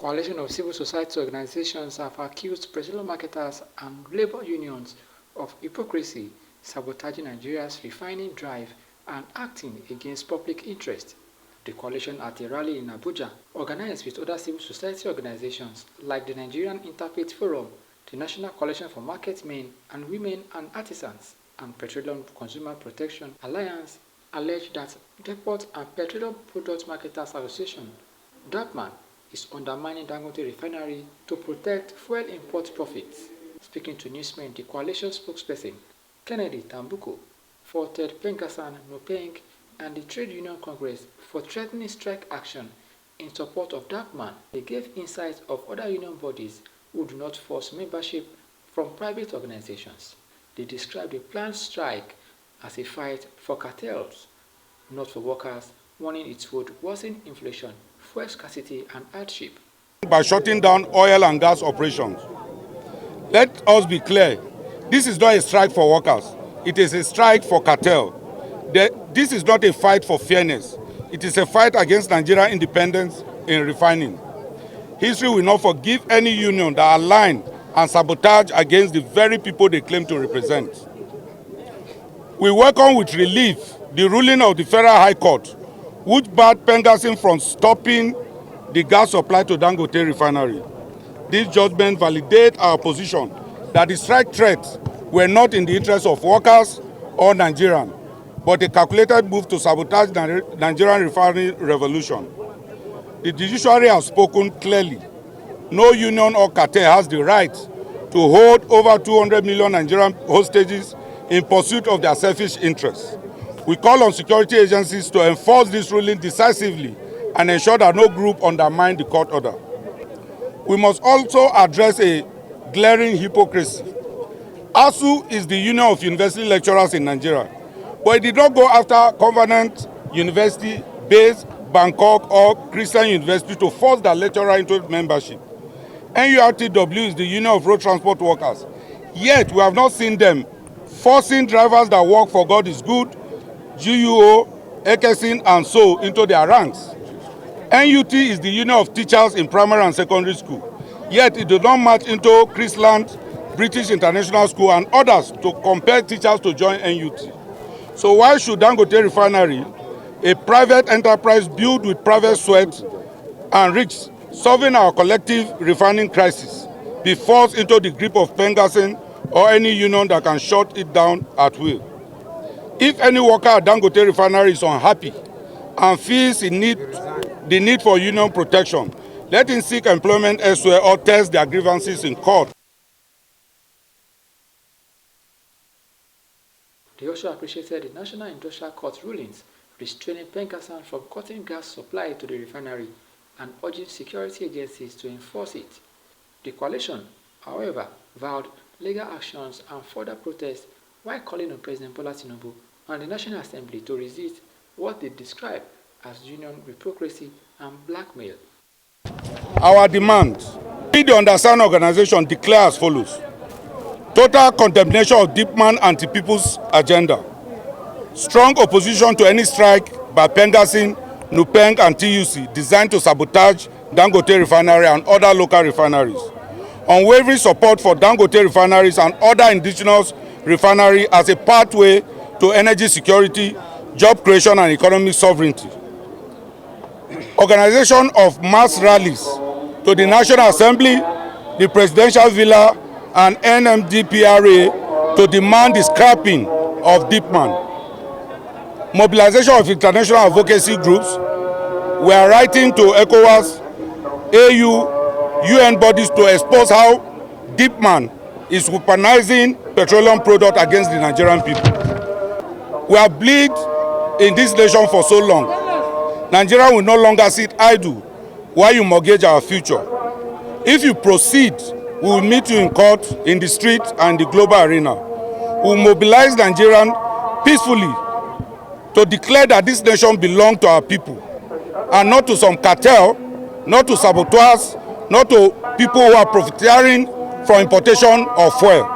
coalition of civil society organizations have accused petroleum marketers and labor unions of hypocrisy, sabotaging Nigeria's refining drive, and acting against public interest. The coalition at a rally in Abuja, organized with other civil society organizations like the Nigerian Interfaith Forum, the National Coalition for Market Men and Women and Artisans, and Petroleum Consumer Protection Alliance, allege that Depot and Petroleum Product Marketers Association, DAPMAN, is undermining Dangote Refinery to protect fuel import profits. Speaking to newsmen, the coalition spokesperson, Kennedy Tambuko, faulted Pengasan, Nupeng, and the Trade Union Congress for threatening strike action in support of DAPMAN. They gave insights of other union bodies who do not force membership from private organizations. They described the planned strike as a fight for cartels, not for workers, warning it would worsen inflation, fuel scarcity, and hardship. By shutting down oil and gas operations. Let us be clear, this is not a strike for workers, it is a strike for cartel. This is not a fight for fairness, it is a fight against Nigerian independence in refining. History will not forgive any union that align and sabotage against the very people they claim to represent. We welcome with relief the ruling of the Federal High Court, which barred Pengasin from stopping the gas supply to Dangote Refinery. This judgment validates our position that the strike threats were not in the interest of workers or Nigerians, but a calculated move to sabotage the Nigerian refinery revolution. The judiciary has spoken clearly. No union or cartel has the right to hold over 200 million Nigerian hostages in pursuit of their selfish interests. We call on security agencies to enforce this ruling decisively and ensure that no group undermines the court order. We must also address a glaring hypocrisy. ASU is the Union of University Lecturers in Nigeria, but it did not go after Covenant University, based Bangkok, or Christian University to force their lecturer into membership. NURTW is the Union of Road Transport Workers, yet we have not seen them forcing drivers that work for God is Good, GUO, Ekesin, and so into their ranks. NUT is the Union of Teachers in Primary and Secondary School, yet it did not match into Chrisland, British International School, and others to compel teachers to join NUT. So why should Dangote Refinery, a private enterprise built with private sweat and risks, solving our collective refining crisis, be forced into the grip of Pengasin or any union that can shut it down at will? If any worker at Dangote Refinery is unhappy and feels the need for union protection, let him seek employment elsewhere or test their grievances in court. They also appreciated the National Industrial Court rulings restraining Pengasan from cutting gas supply to the refinery and urging security agencies to enforce it. The coalition, however, vowed legal actions and further protests while calling on President Bola Tinubu and the National Assembly to resist what they describe as union hypocrisy and blackmail. Our demands. We, the Understand Organization, declare as follows: total condemnation of DAPMAN anti-people's agenda. Strong opposition to any strike by Pengasin, Nupeng, and TUC designed to sabotage Dangote Refinery and other local refineries. Unwavering support for Dangote refineries and other indigenous refineries as a pathway to energy security, job creation, and economic sovereignty. Organization of mass rallies to the National Assembly, the Presidential Villa, and NMDPRA to demand the scrapping of DAPMAN. Mobilization of international advocacy groups. We are writing to ECOWAS, AU, UN bodies to expose how DAPMAN is weaponizing petroleum products against the Nigerian people. We have bleed in this nation for so long. Nigeria will no longer sit idle while you mortgage our future. If you proceed, we will meet you in court, in the street, and the global arena. We will mobilize Nigerians peacefully to declare that this nation belongs to our people and not to some cartel, not to saboteurs, not to people who are profiteering from importation of fuel.